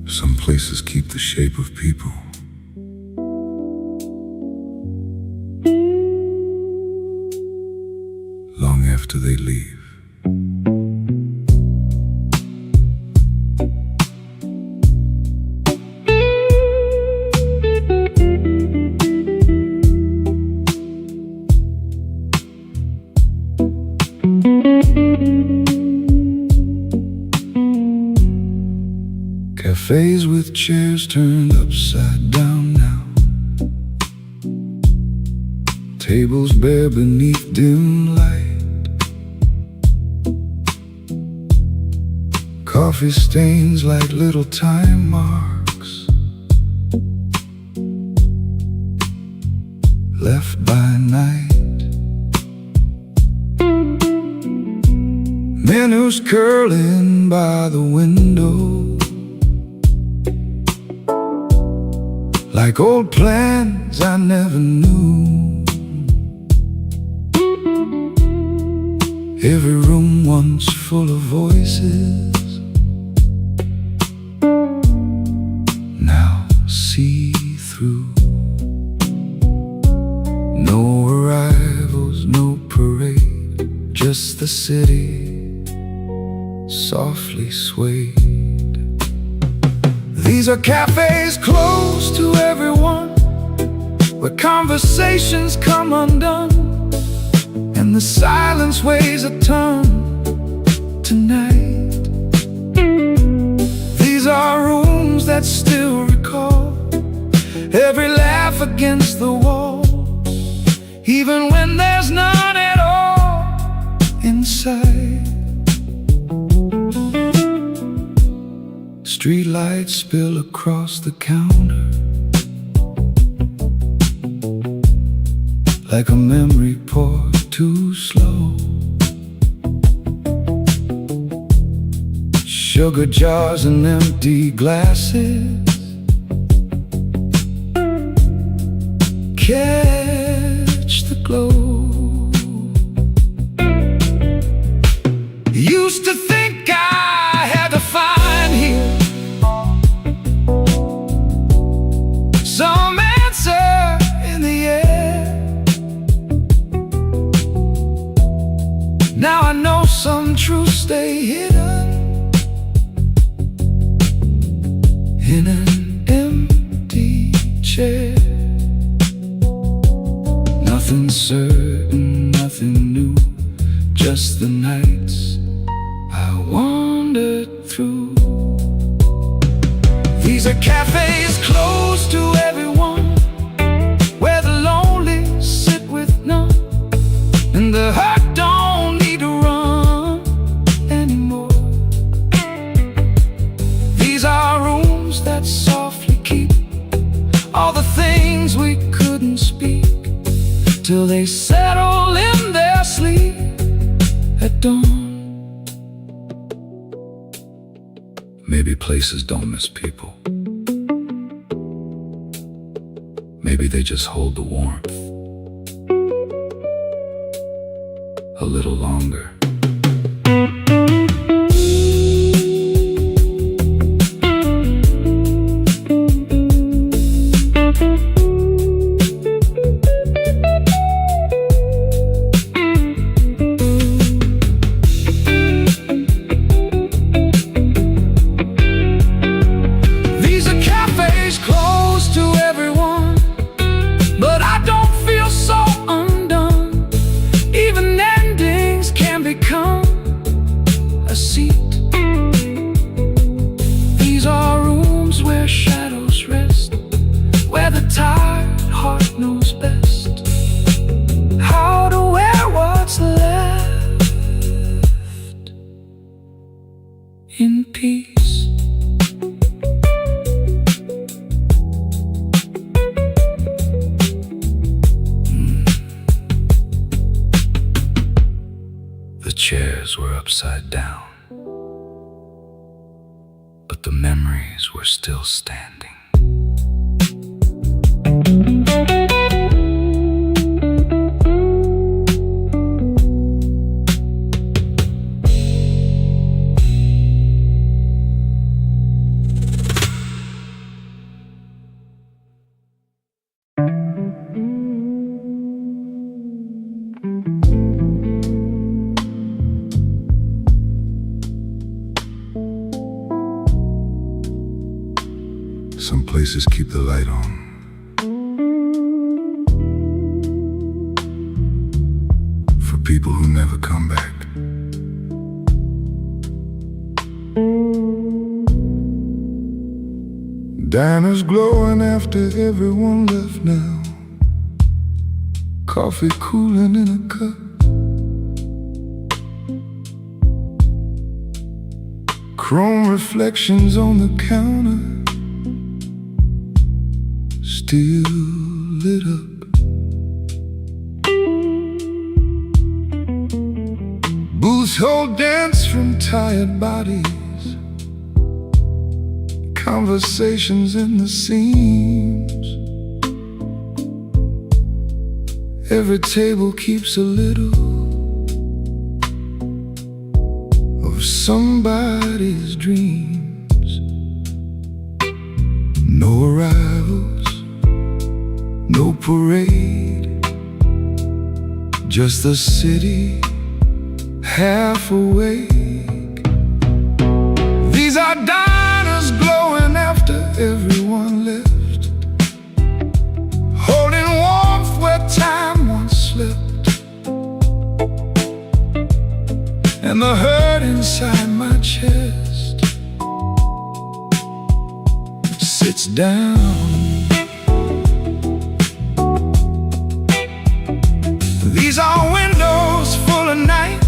Some places keep the shape of people. Long after they leave. Cafes with chairs turned upside down now. Tables bare beneath dim light. Coffee stains like little time marks left by night. Menus curling by the window like old plans I never knew. Every room once full of voices, now see through. No arrivals, no parade, just the city softly swayed. These are cafes closed to everyone, where conversations come undone, and the silence weighs a ton tonight. These are rooms that still recall every laugh against the wall, even when there's none at all inside. Street lights spill across the counter like a memory poured too slow. Sugar jars and empty glasses catch the glow. Used to think I had to find here some answer in the air. Now I know some truths stay hidden in an empty chair. Nothing certain, nothing new, just the nights I wandered through. These are cafes closed to everyone, where the lonely sit with none, and the hurt don't need to run anymore. These are rooms that softly keep all the things we couldn't speak, till they settle in their sleep at dawn. Maybe places don't miss people. Maybe they just hold the warmth a little longer. These are rooms where shadows rest, where the tired heart knows best how to wear what's left in peace. The chairs were upside down, but the memories were still standing. places keep the light on. For people who never come back. Diners glowing after everyone left now. Coffee cooling in a cup. Chrome reflections on the counter, still lit up. Booths hold dance from tired bodies. Conversations in the seams. Every table keeps a little of somebody's dreams. No arrivals, no parade, just the city half awake. These are diners glowing after everyone left, holding warmth where time once slipped. And the hurt inside my chest sits down. These are windows full of night,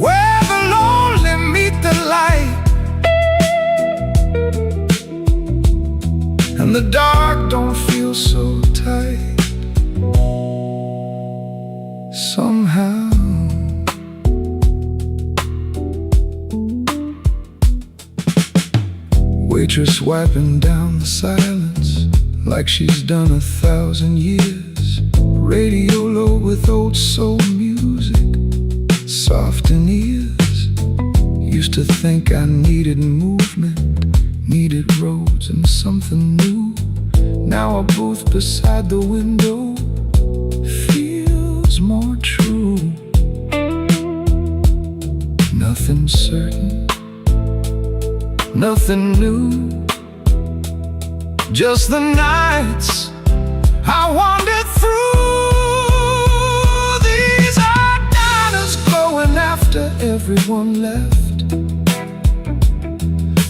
where the lonely meet the light, and the dark don't feel so tight. Somehow waitress wiping down the silence like she's done 1,000 years. Radio low with old soul music, soft in ears. Used to think I needed movement, needed roads and something new. Now a booth beside the window feels more true. Nothing certain, nothing new, just the nights I wandered through. These are diners glowing after everyone left,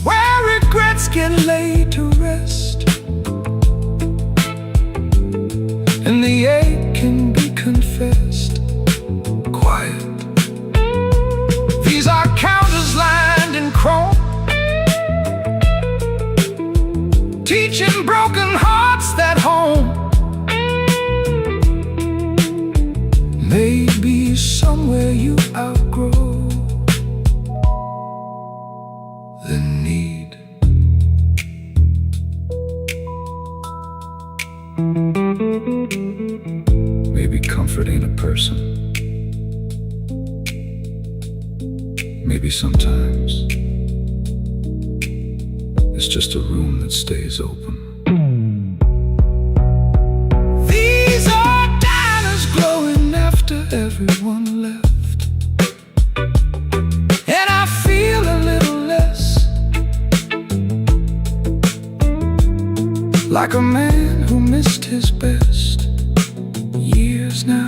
where regrets get laid to rest, and the ache can be confessed. Quiet. These are counters lined in chrome, teaching broken hearts that home may be somewhere you outgrow the need. Maybe comfort ain't a person. Maybe sometimes it's just a room that stays open. These are diners glowing after everyone left, and I feel a little less like a man who missed his best years now.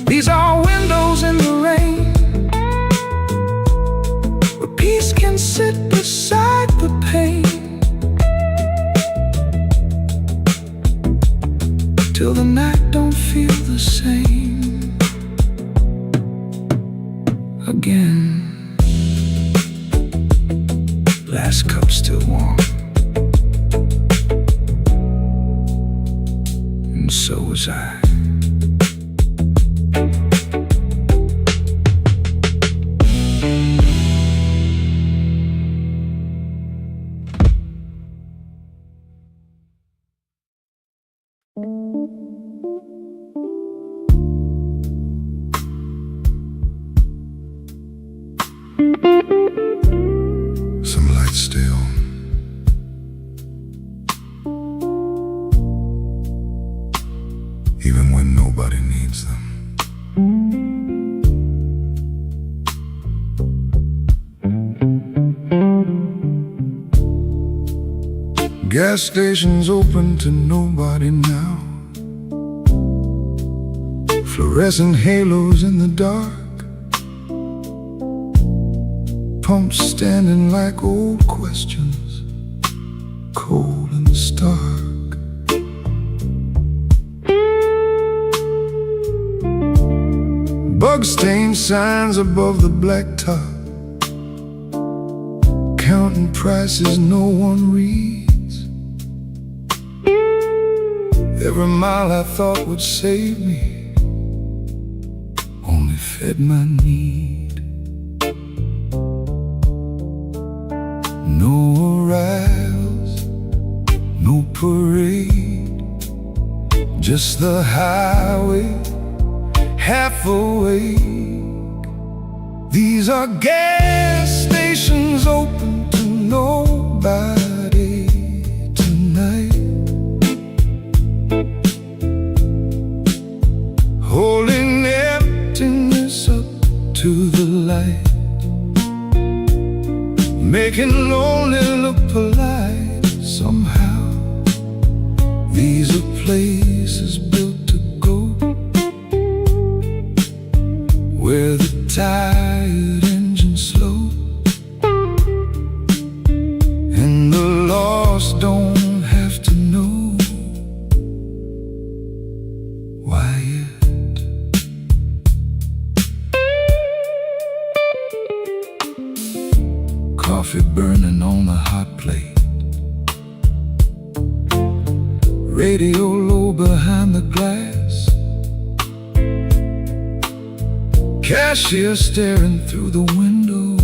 These are windows in the rain, where peace can sit beside the pain, till the night don't feel the same again. Last cup still warm, and so was I. Some lights stay on, even when nobody needs them. gas station's open to nobody now. Fluorescent halos in the dark, pumps standing like old questions, cold and stark. Bug-stained signs above the blacktop, counting prices no one reads. Every mile I thought would save me only fed my need. No arrivals, no parade, just the highway half awake. These are gas stations open to nobody tonight, holding emptiness up to the light, making lonely look polite somehow. These are places built to go, where the tired engines slow, and the lost don't have to know why yet. Coffee burning on the hot plate, radio low behind the glass, cashier staring through the window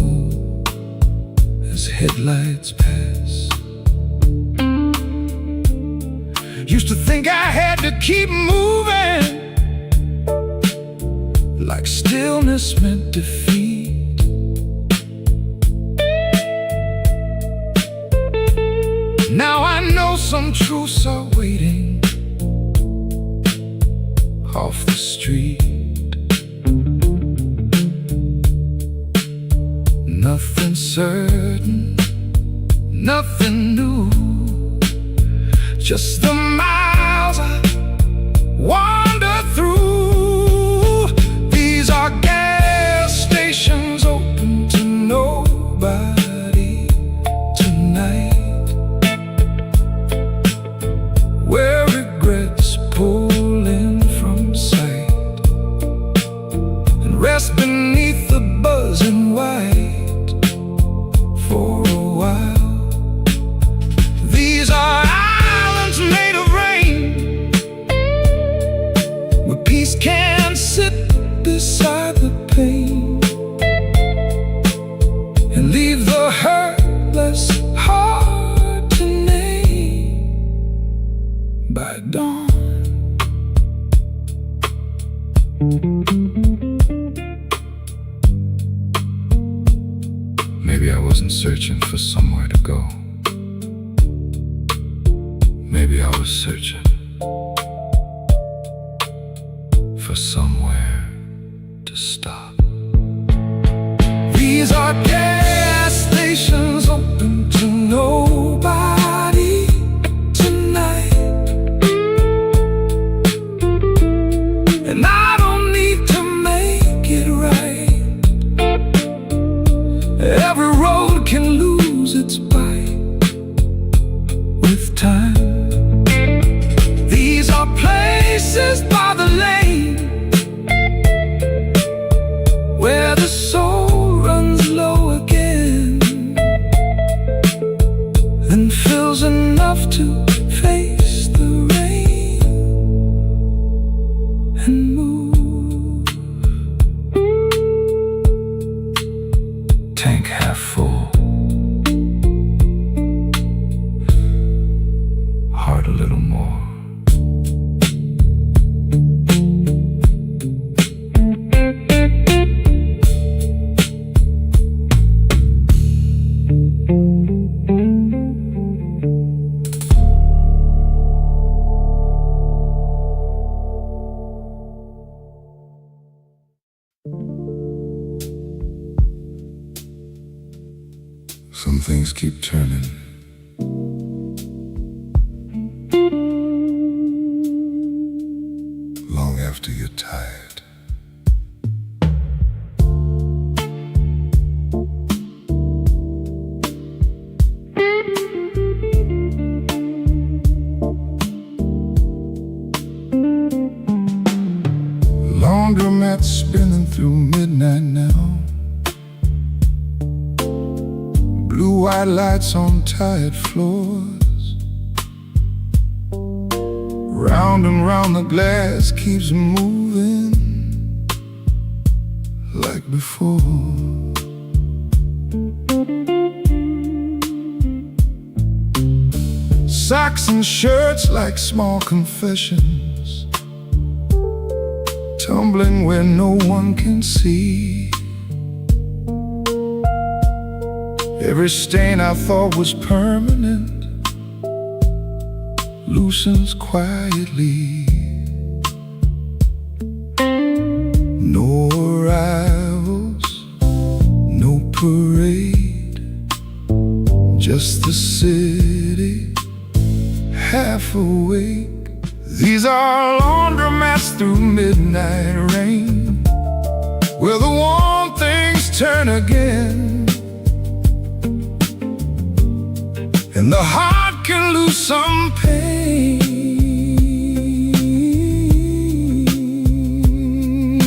as headlights pass. Used to think I had to keep moving, like stillness meant defeat. Now I know some truths are waiting off the street. Nothing certain, nothing new, just the miles I wander through. These are gas stations open to nobody tonight, where regrets pull in from sight and rest beneath the buzzing white for a while. These are islands made of rain, where peace can sit beside the pain and leave the hurt less hard to name by dawn. Maybe I wasn't searching for somewhere to go. Maybe I was searching for somewhere to stop. These are gas stations open to nobody tonight, and I don't need to make it right. Every road can lose its bite with time. These are places by the lane, where the soul runs low again, then fills enough to face the rain and move. Tank half full, heart a little more. Some things keep turning, after you're tired. Laundromat spinning through midnight now. Blue white lights on tired floors. Round and round the glass keeps moving like before. Socks and shirts like small confessions, tumbling where no one can see. Every stain I thought was permanent loosens quietly. No arrivals, no parade, just the city half awake. These are laundromats through midnight rain, where the warm things turn again, and the heart can lose some pain.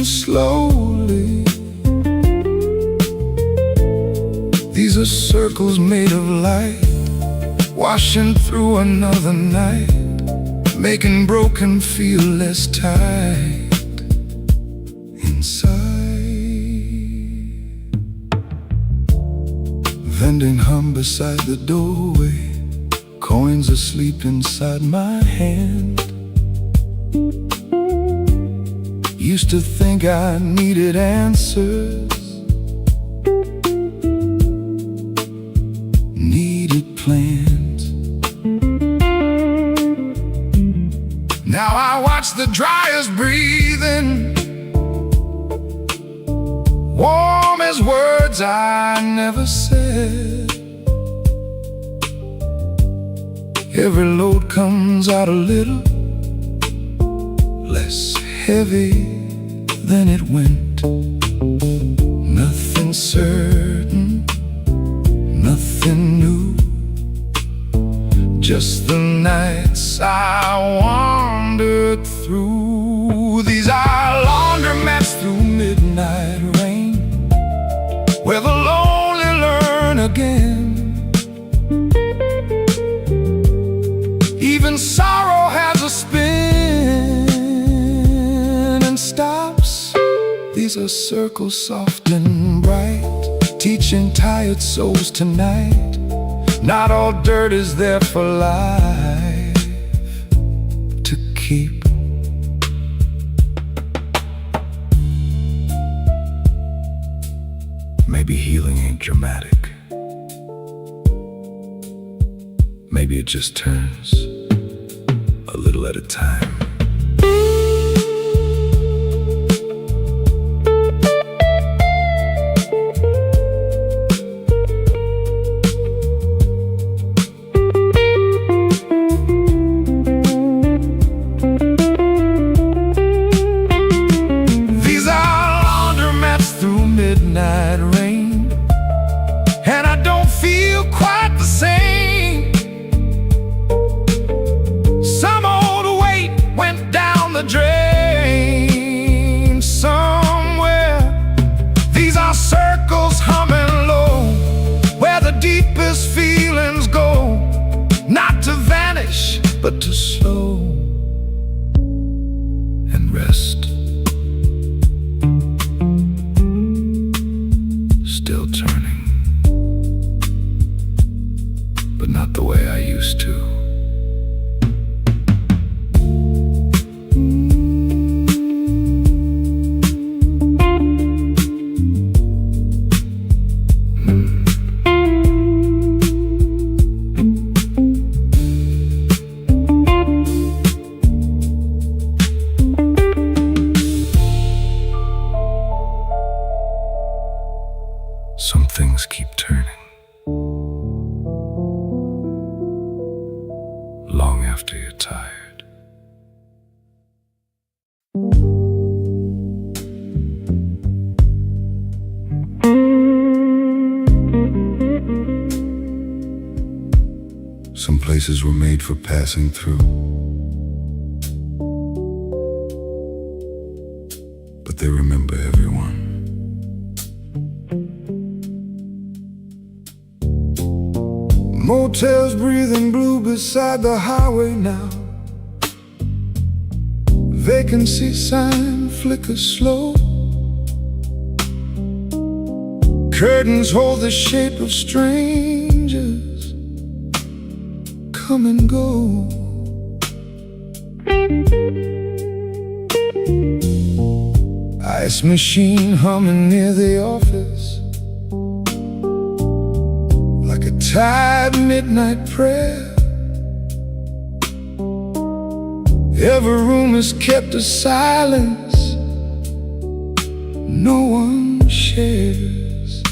Slowly, these are circles made of light, washing through another night, making broken feel less tight inside. Vending hum beside the doorway, coins asleep inside my hand. Used to think I needed answers, needed plans. Now I watch the dryers breathing, warm as words I never said. Every load comes out a little less heavy than it went. Nothing certain, nothing new, just the nights I wandered through. These are laundromats through midnight rain, where the lonely learn again. Even sorrow has a spin and stops. These are circles soft and bright, teaching tired souls tonight. Not all dirt is there for life to keep. Maybe healing ain't dramatic. Maybe it just turns a little at a time. Midnight rain, and I don't feel quite the same. Some old weight places were made for passing through, but they remember everyone. Motels breathing blue beside the highway now. Vacancy sign flickers slow. Curtains hold the shape of strangers come and go. Ice machine humming near the office, like a tired midnight prayer. Every room is kept a silence no one shares.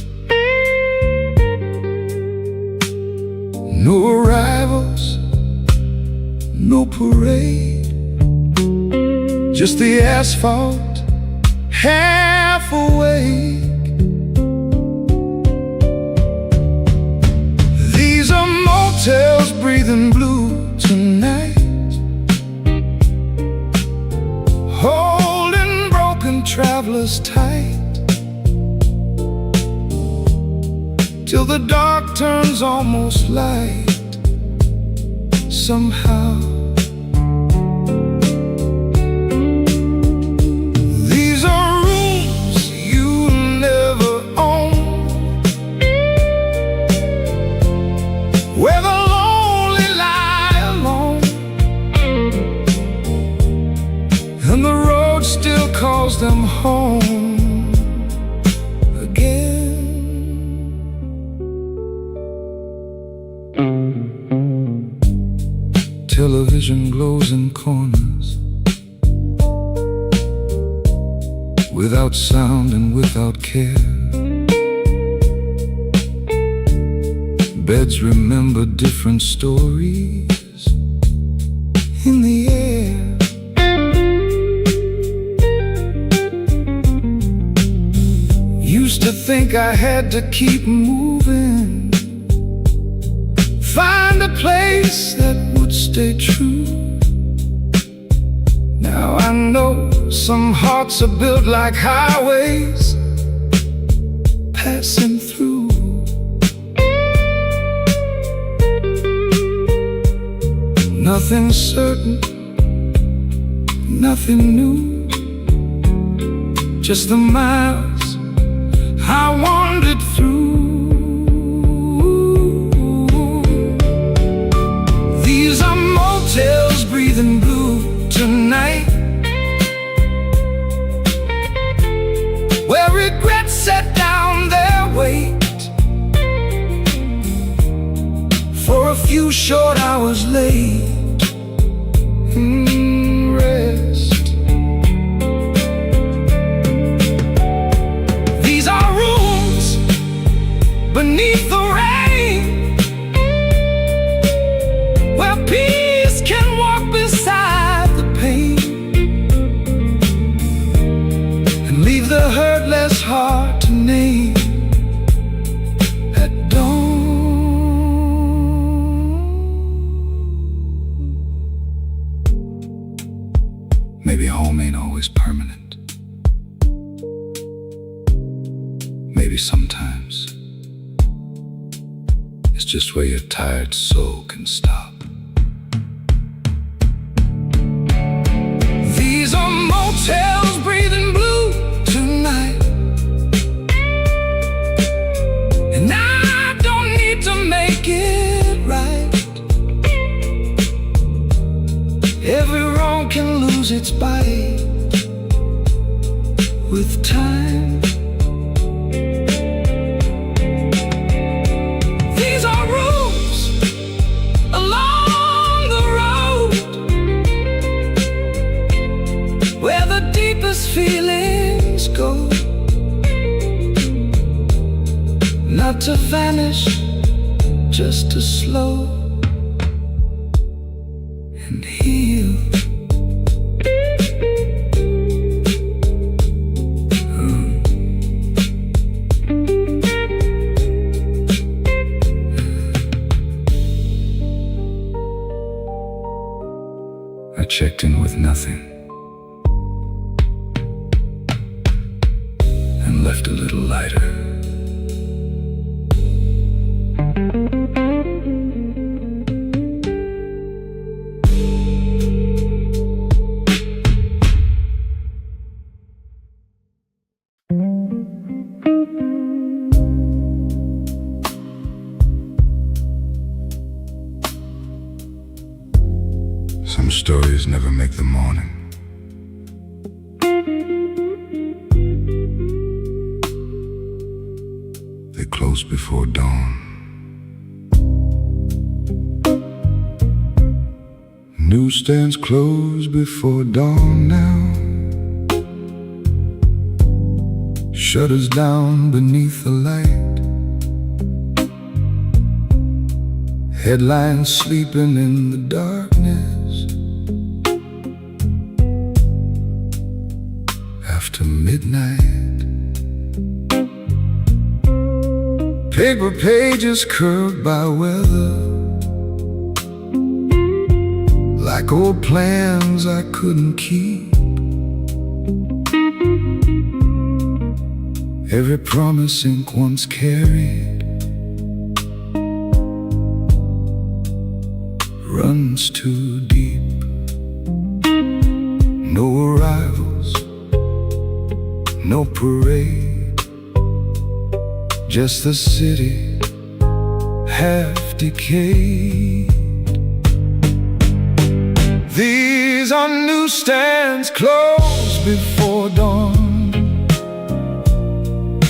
No arrivals, no parade, just the asphalt half awake. These are motels breathing blue tonight, holding broken travelers tight, till the dark turns almost light somehow. These are rooms you never own, where the lonely lie alone, and the road still calls them home again. Television glows in corners, without sound and without care. Beds remember different stories in the air. Used to think I had to keep moving, find a place that would stay true. Now I know some hearts are built like highways passing through. Nothing certain, nothing new, just the miles I wandered through. These are motels breathing blue tonight, where regrets set down their weight for a few short hours late. Rest. These are rooms beneath the rain, where peace can walk beside the pain and leave the hurt less hard to name at dawn. Maybe home ain't always permanent. Maybe sometimes it's just where your tired soul can stop. These are motels breathing blue tonight, and I don't need to make it right. Every wrong can lose its bite with time. These are rules along the road, where the deepest feelings go, not to vanish, just to slow and heal. checked in with nothing and left a little lighter. Some stories never make the morning. They close before dawn. Newsstands close before dawn now. Shutters down beneath the light. Headlines sleeping in the darkness. After midnight, paper pages curved by weather, like old plans I couldn't keep. Every promise ink once carried runs too deep. No arrivals, no parade, just the city half decayed. These are newsstands closed before dawn,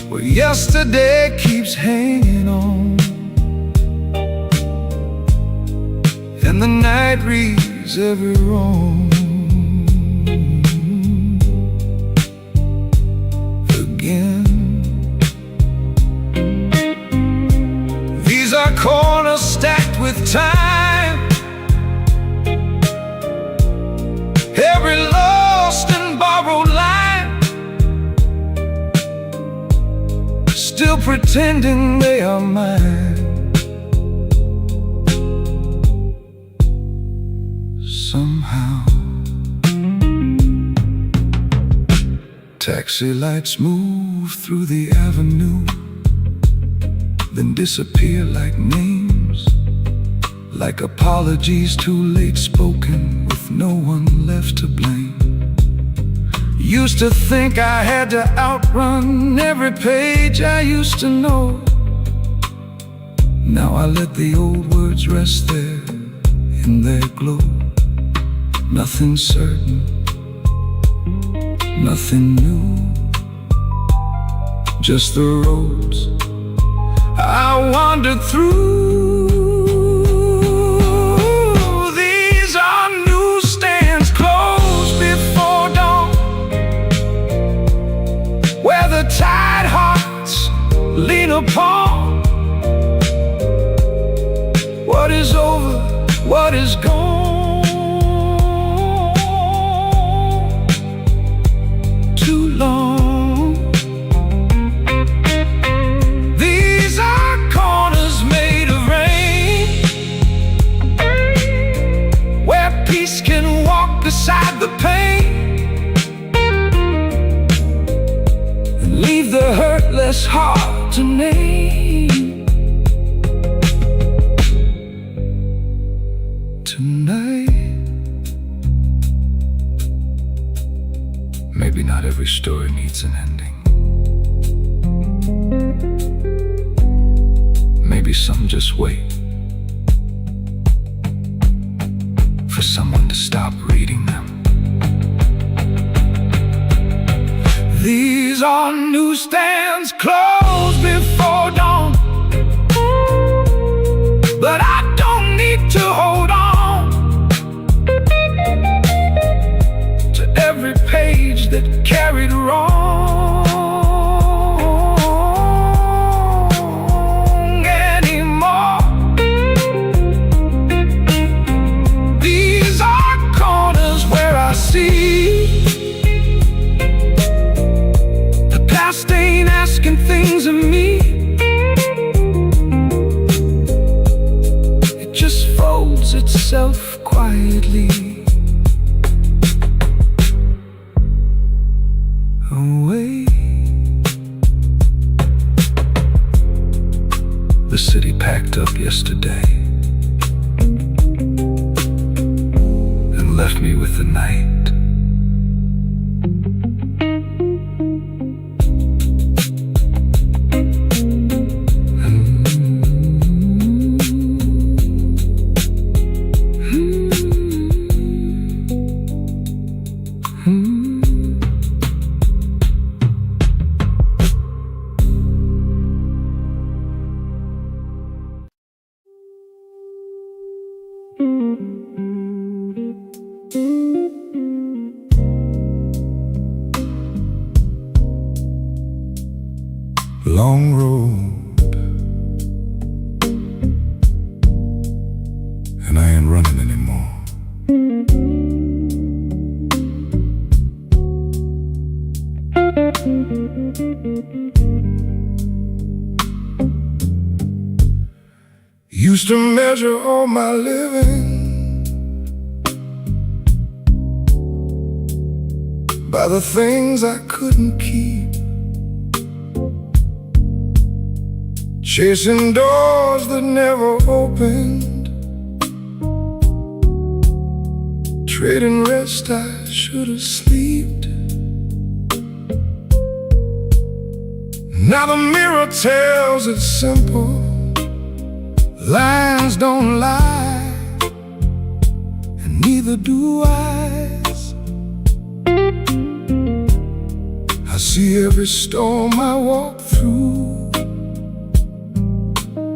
where yesterday keeps hanging on, and the night reads every wrong. These are corners stacked with time, every lost and borrowed line, still pretending they are mine. Somehow taxi lights move through the avenue, then disappear like names, like apologies too late spoken, with no one left to blame. Used to think I had to outrun every page I used to know. Now I let the old words rest there in their glow. Nothing certain, nothing new, just the roads I wandered through. These are newsstands closed before dawn, where the tired hearts lean upon what is over, what is gone. Too long. Can walk beside the pain and leave the hurt less hard to name. Tonight, maybe not every story needs an ending. Maybe some just wait for someone to stop reading them. These are newsstands closed before dawn, but I don't need to hold on to every page that carried wrong anymore. These are corners where I see the past ain't asking things of me. city packed up yesterday and left me with the night. Long road, and I ain't running anymore. Used to measure all my living by the things I couldn't keep, chasing doors that never opened, trading rest I should have slept. Now the mirror tells it simple, lines don't lie, and neither do eyes. I see every storm I walk through,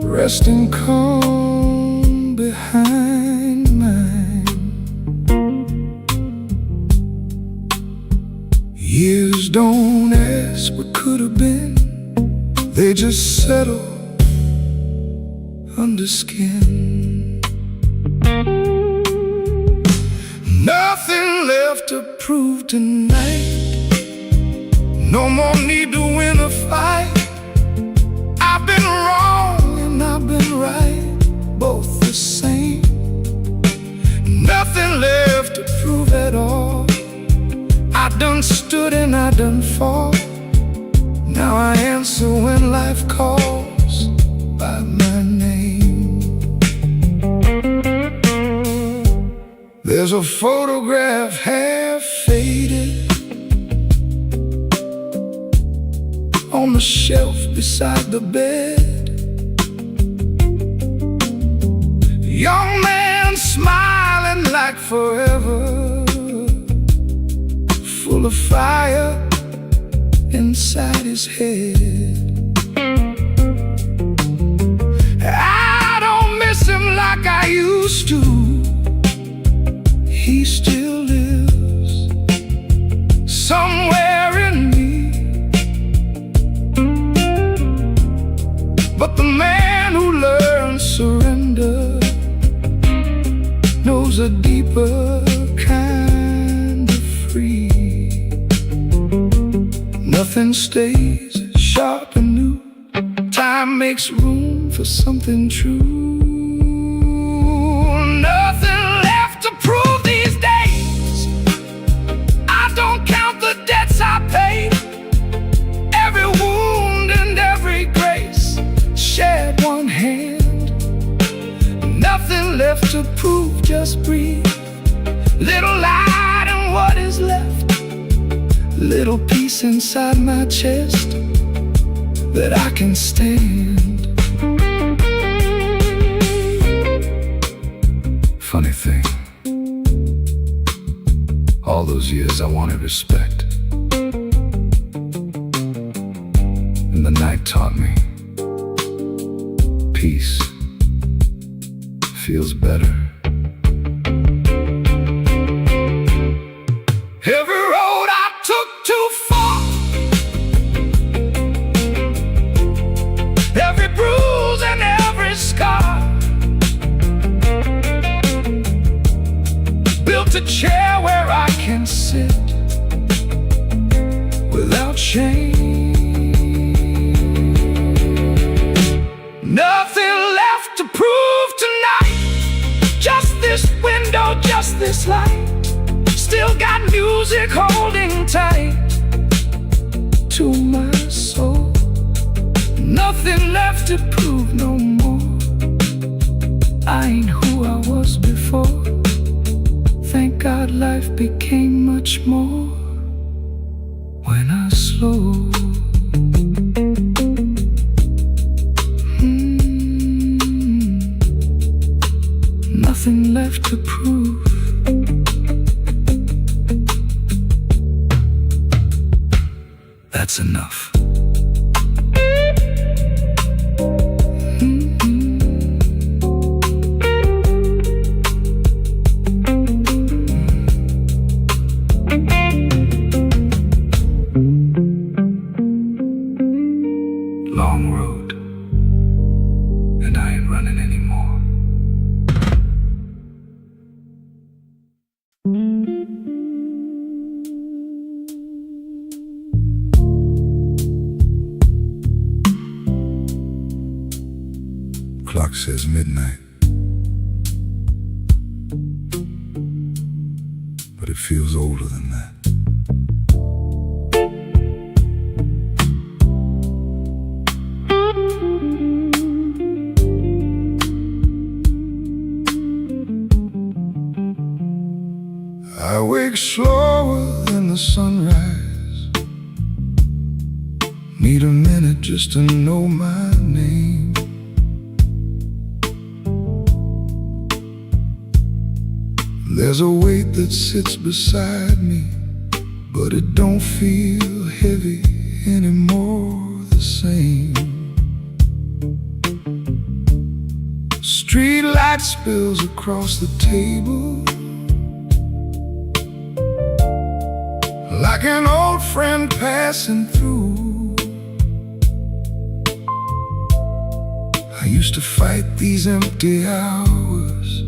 resting calm behind mine. Years don't ask what could have been, they just settle under skin. Nothing left to prove tonight, no more need to win a fight. I've been wrong and I've been right, both the same. Nothing left to prove at all. I done stood and I done fall. Now I answer when life calls by my name. There's a photograph half faded on the shelf beside the bed. Young man smiling like forever, full of fire inside his head. I don't miss him like I used to. He still lives somewhere in me, but the man who learns surrender knows a deeper kind of free. Nothing stays sharp and new, time makes room for something true. Nothing left to prove these days, I don't count the debts I paid. Every wound and every grace shared one hand. Nothing left to prove, just breathe. Little light and what is left, little peace inside my chest that I can stand. Funny thing, all those years I wanted respect, and the night taught me peace feels better. Every road I took too far, every bruise and every scar, built a chair where I can sit without shame. Nothing left to prove tonight, just this window, just this light. Still got music holding tight to my soul. Nothing left to prove no more. I ain't who I was before. Thank God life became much more when I slowed. Nothing left to prove. That's enough. Long road, and I ain't running anymore. Clock says midnight, but it feels older than that. I wake slower than the sunrise, need a minute just to know my name. There's a weight that sits beside me, but it don't feel heavy anymore the same. Street light spills across the table like an old friend passing through. I used to fight these empty hours,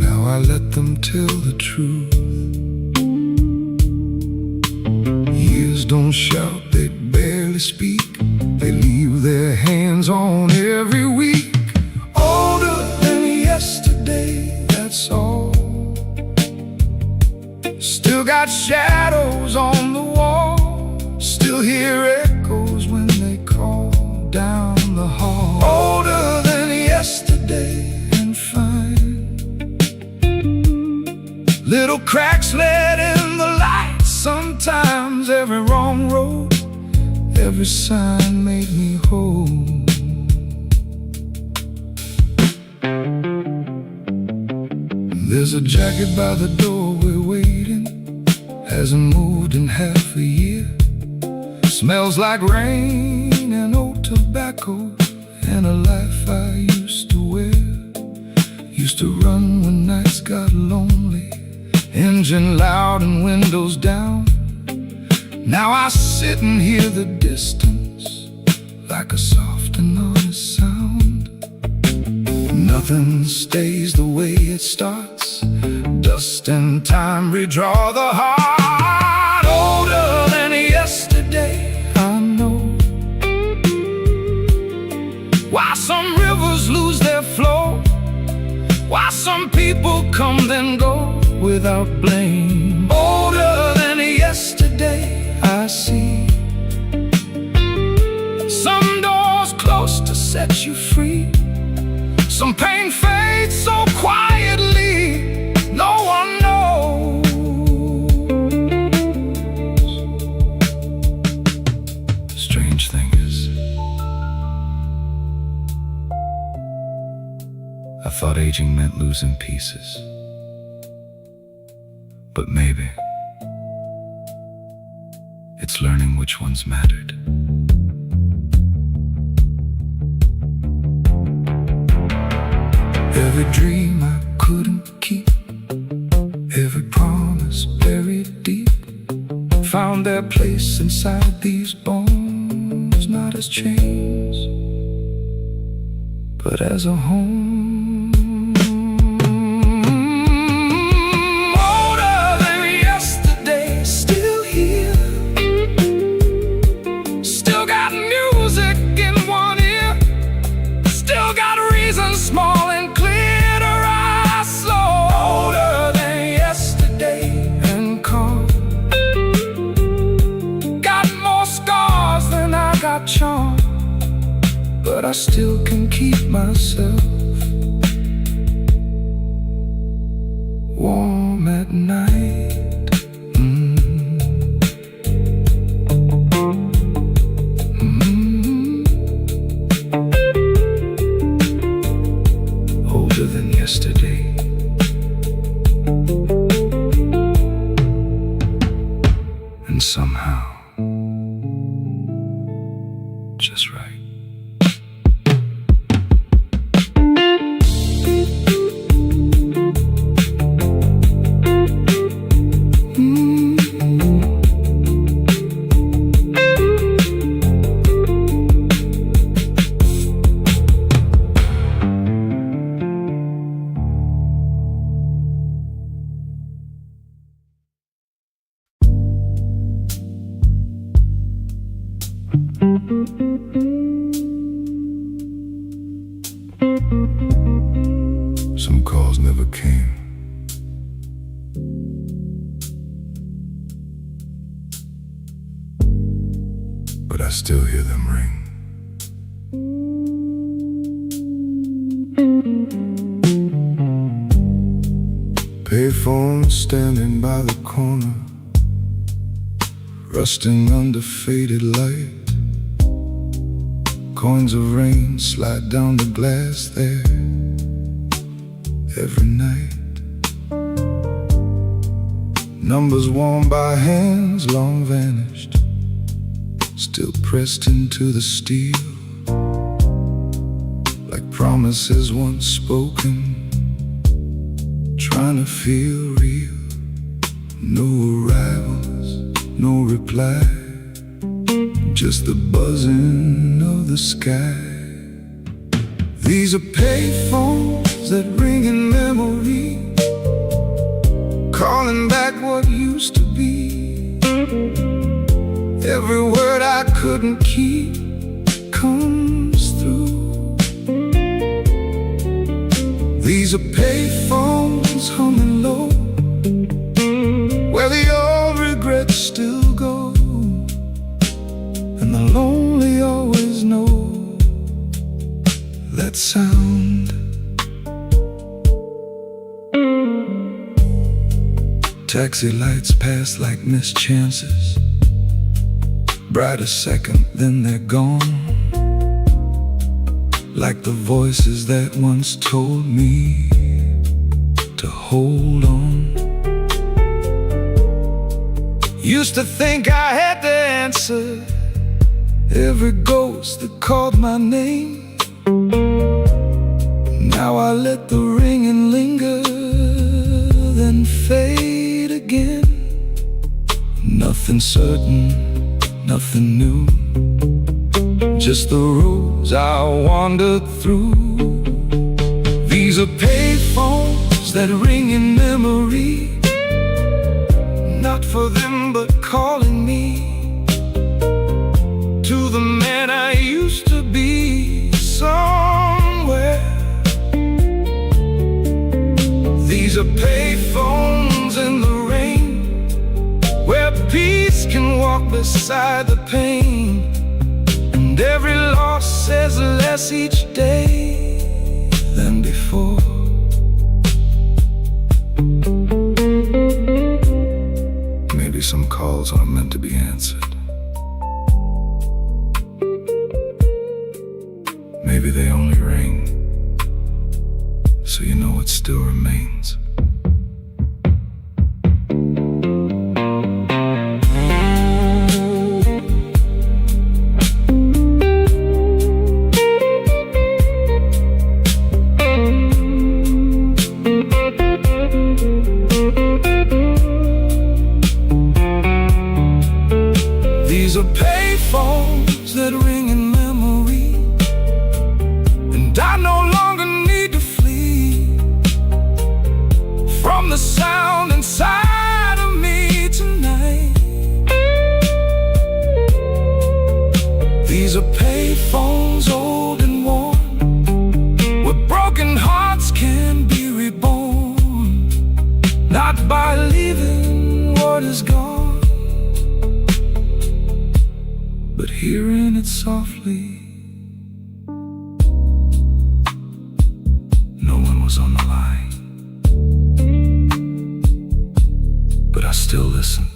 now I let them tell the truth. Years don't shout, they barely speak, they leave their hands on every week. Older than yesterday, that's all. Still got shadows on the wall, still hear echoes when they call down the hall. Older than yesterday and fine, little cracks let in the light. Sometimes every wrong road, every sign made me whole. There's a jacket by the doorway waiting, hasn't moved in half a year. Smells like rain and old tobacco, and a life I used to wear. Used to run when nights got lonely, engine loud and windows down. Now I sit and hear the distance like a soft and honest sound. Nothing stays the way it starts, dust and time redraw the heart. Older than yesterday, I know why some rivers lose their flow, why some people come then go without blame. Older than yesterday, I see some doors close to set you free, some pain fades so quietly no one knows. Strange thing is, I thought aging meant losing pieces, but maybe it's learning which ones mattered. Every dream I couldn't keep, every promise buried deep, found their place inside these bones, not as chains, but as a home. Small and clear to rise slow. Older than yesterday and calm, got more scars than I got charm, but I still can keep myself warm at night. Older than yesterday. And somehow just right. Some calls never came. But I still hear them ring. Payphone standing by the corner, rusting under faded light. Coins of rain slide down the glass there every night. Numbers worn by hands long vanished, still pressed into the steel, like promises once spoken, trying to feel real. No arrivals, no reply, just the buzzing of the sky. These are payphones that ring in memory, calling back what used to be. Every word I couldn't keep comes through. These are payphones humming low, where the old regrets still go, and the lonely always know that sound. Taxi lights pass like missed chances, bright a second, then they're gone, like the voices that once told me to hold on. Used to think I had the answer, every ghost that called my name. Now I let the ringing linger, then fade again. Nothing certain, nothing new, just the roads I wandered through. These are payphones that ring in memory, not for them but calling me to the man I used to be somewhere. These are payphones in the rain, where peace can walk beside the pain, and every loss says less each day than before. Maybe some calls aren't meant to be answered. Maybe they only ring so you know what still remains. These are payphones that ring in memory, and I no longer need to flee from the sound inside of me tonight. These are payphones old and worn, where broken hearts can be reborn, not by leaving what is gone, but hearing it softly still listened.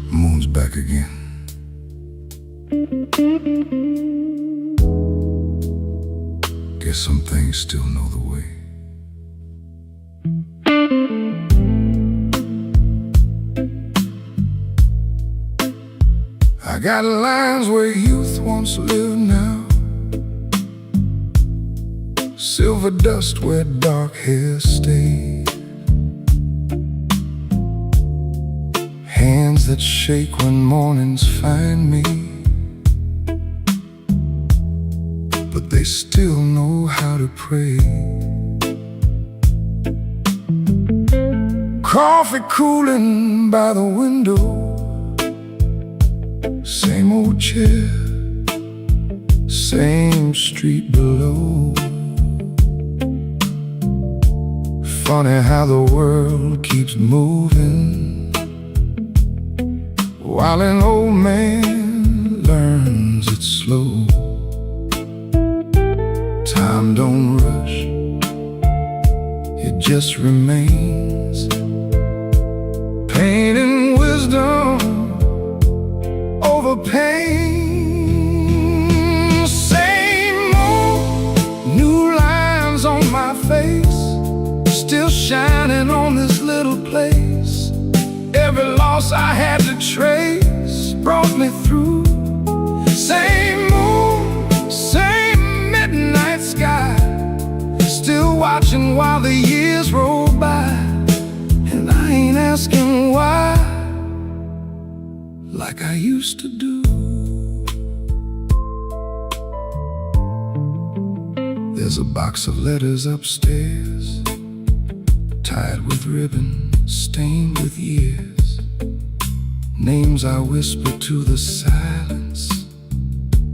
Moon's back again. Guess some things still know the way. I got lines where youth once lived now, silver dust where dark hair stayed, hands that shake when mornings find me, but they still know how to pray. Coffee cooling by the window, same old chair, same street below. Funny how the world keeps moving while an old man learns it slow. Time don't rush, it just remains. Pain and wisdom over pain. Same old, new lines on my face, still shining on this little place. Every loss I had to trace brought me through. Same moon, same midnight sky, still watching while the years roll by. And I ain't asking why, like I used to do. There's a box of letters upstairs, tied with ribbon, stained with years. Names I whisper to the silence,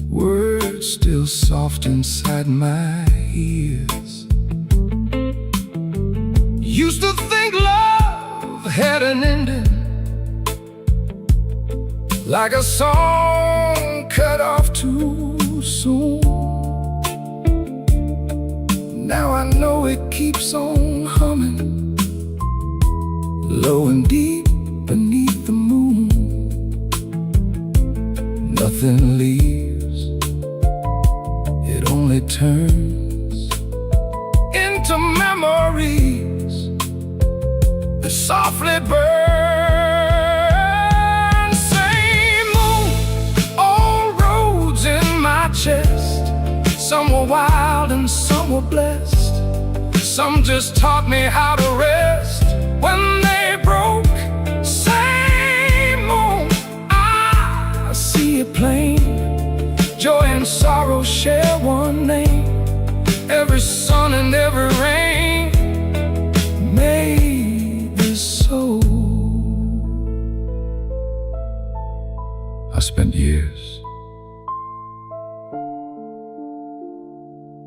words still soft inside my ears. Used to think love had an ending, like a song cut off too soon. Now I know it keeps on humming, low and deep beneath the moon. Nothing leaves, it only turns into memories that softly burn. Same old roads in my chest, some were wild and some were blessed. Some just taught me how to rest when they broke. Same old, I see it plain. Joy and sorrow share one name. Every sun and every rain made this soul. I spent years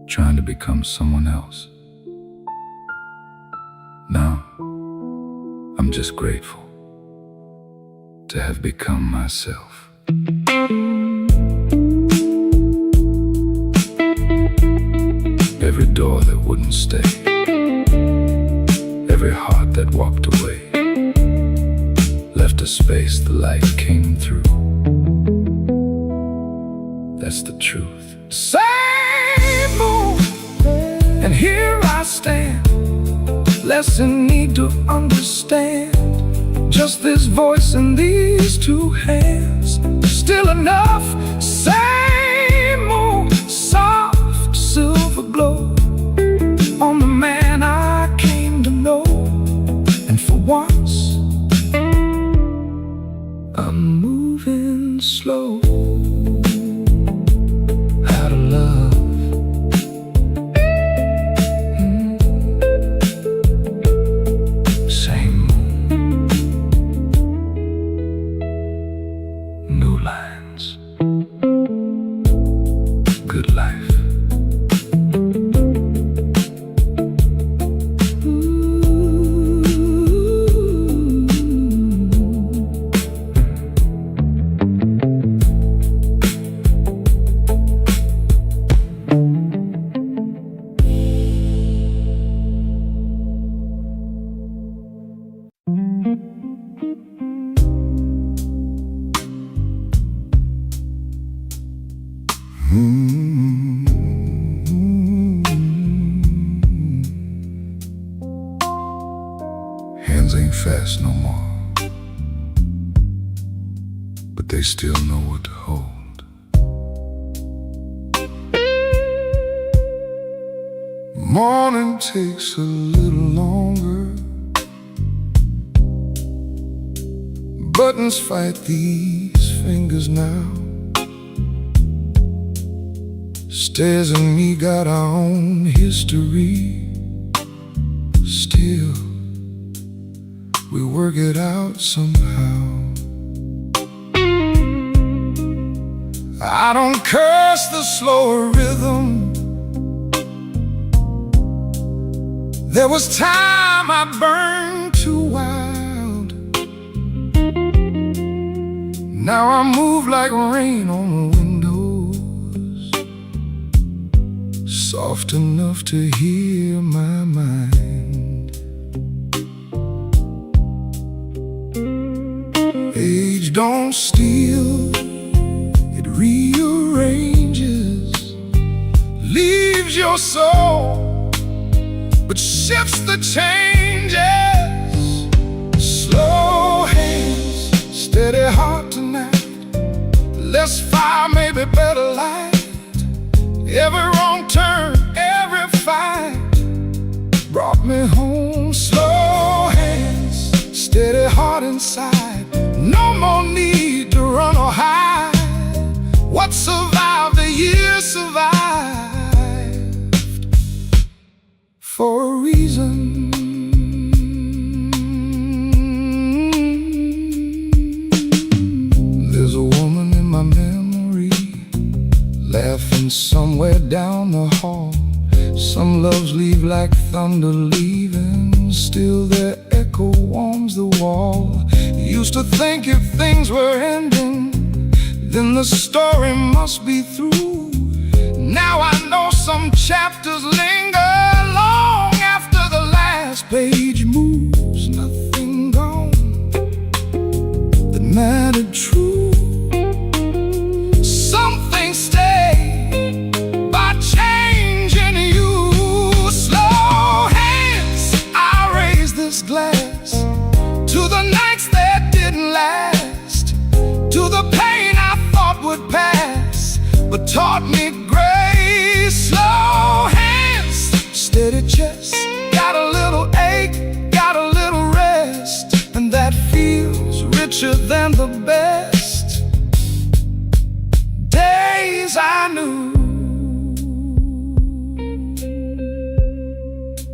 trying to become someone else. Now, I'm just grateful to have become myself. Every door that wouldn't stay, every heart that walked away, left a space the light came through. That's the truth. Same moon, and here I stand, less in need to understand. Just this voice and these two hands, still enough. Same old soft silver glow on the man I came to know. And for once, I'm moving slow. How to love, ain't fast no more, but they still know what to hold. Morning takes a little longer, buttons fight these fingers now. Stairs and me got our own history. Still, we work it out somehow. I don't curse the slower rhythm. There was time I burned too wild. Now I move like rain on the windows, soft enough to hear my mind. Age don't steal, it rearranges, leaves your soul, but shifts the changes. Slow hands, steady heart tonight. Less fire, maybe better light. Every wrong turn, every fight brought me home. Slow hands, steady heart inside. No more need to run or hide. What survived the years survived for a reason. There's a woman in my memory, laughing somewhere down the hall. Some loves leave like thunder leaving, still their echo warms the wall. Used to think if things were ending, then the story must be through. Now I know some chapters linger long after the last page moves. Nothing gone that mattered true. Something stay by changing you. Slow hands, I raise this glass to the nights that didn't last, to the pain I thought would pass, but taught me grace. Slow hands, steady chest, got a little ache, got a little rest, and that feels richer than the best days I knew.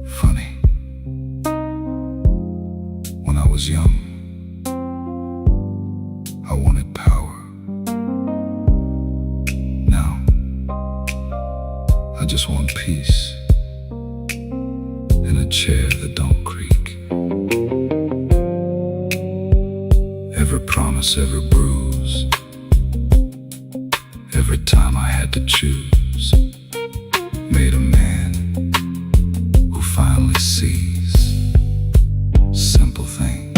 Funny, when I was young, I wanted power. Now, I just want peace in a chair that don't creak. Every promise, every bruise, every time I had to choose, made a man who finally sees simple things.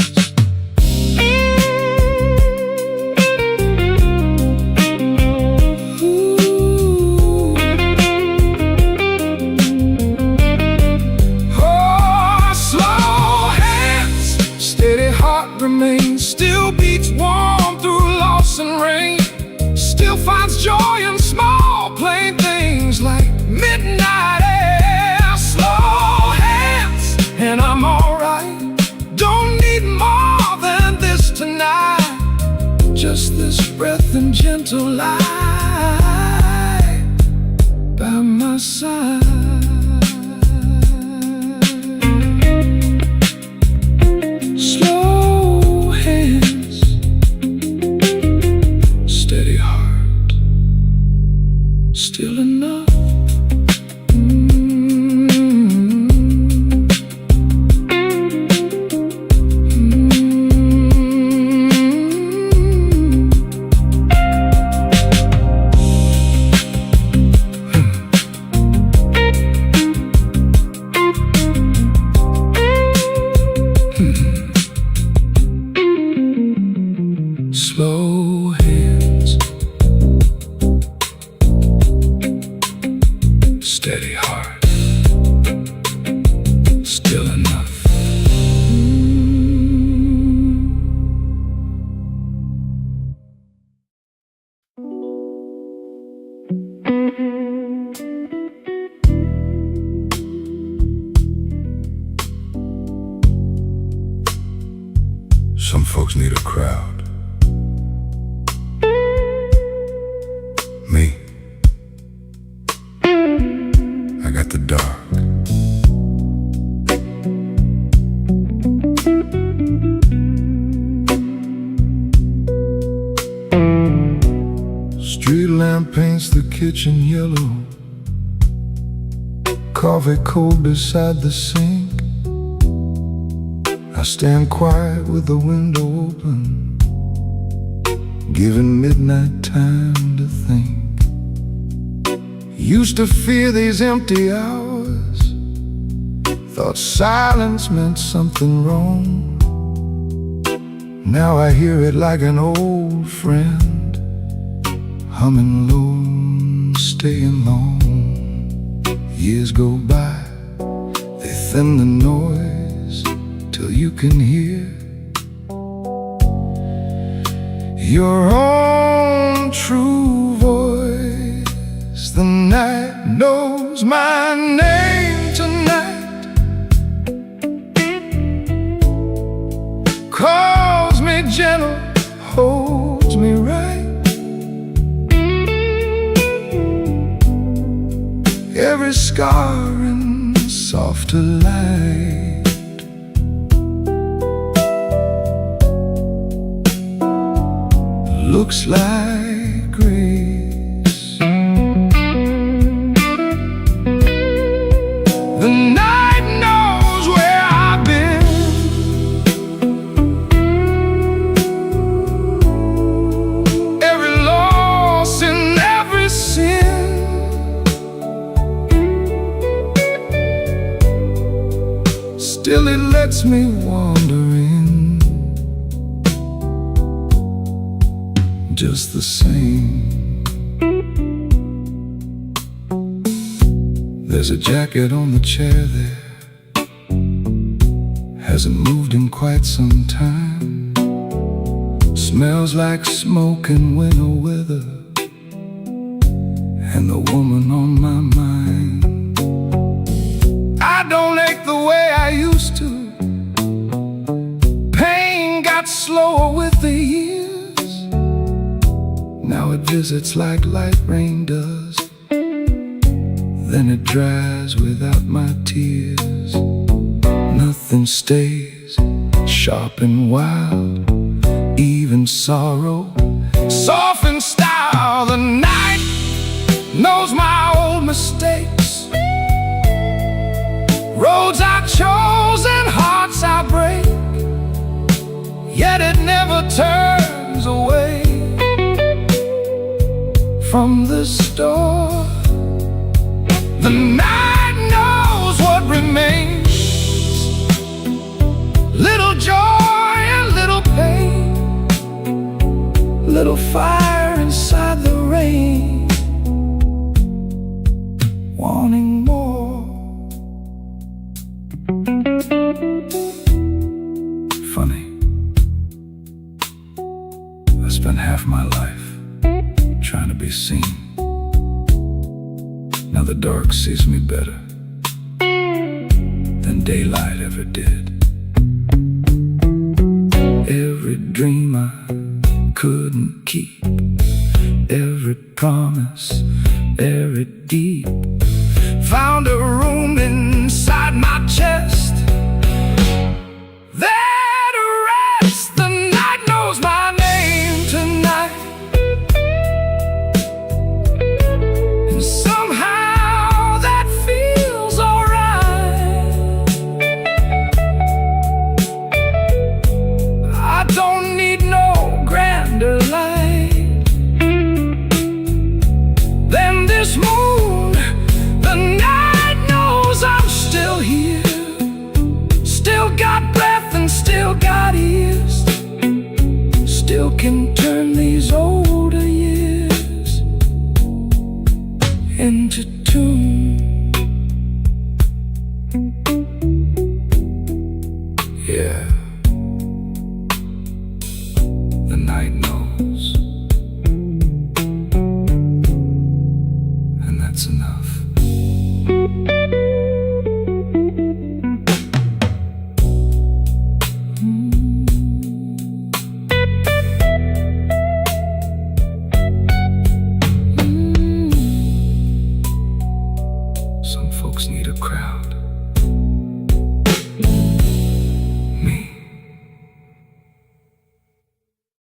Remains, still beats warm through loss and rain, still finds joy in small plain things like midnight air. Slow hands, and I'm alright. Don't need more than this tonight, just this breath and gentle light by my side. Still enough. folks need a crowd. Me, I got the dark. Street lamp paints the kitchen yellow, coffee cold beside the sink. I stand quiet with the window open, giving midnight time to think. Used to fear these empty hours, thought silence meant something wrong. Now I hear it like an old friend, humming low, staying long. Years go by, they thin the noise till you can hear your own true voice. The night knows my name tonight, calls me gentle, holds me right. Every scar in softer light. Looks like grace. The night knows where I've been, every loss and every sin. Still it lets me wander in, just the same. There's a jacket on the chair there, hasn't moved in quite some time. Smells like smoke and winter weather, and the woman on my mind. I don't ache the way I used to, pain got slower with the years. Now it visits like light rain does, then it dries without my tears. Nothing stays sharp and wild, even sorrow, soft in style. The night knows my old mistakes, roads I chose and hearts I break, yet it never turns away from the store. The night knows what remains, little joy and little pain, little fire inside the rain, wanting more. Funny, I spent half my life trying to be seen. Now the dark sees me better than daylight ever did. Every dream I couldn't keep, every promise buried deep, found a room inside my chest. There to rest. The night knows my name tonight, and somehow that feels alright. I don't need no grander light than this moon. The night knows I'm still here, still got breath and still got ears, still can turn these older years into tune. Yeah.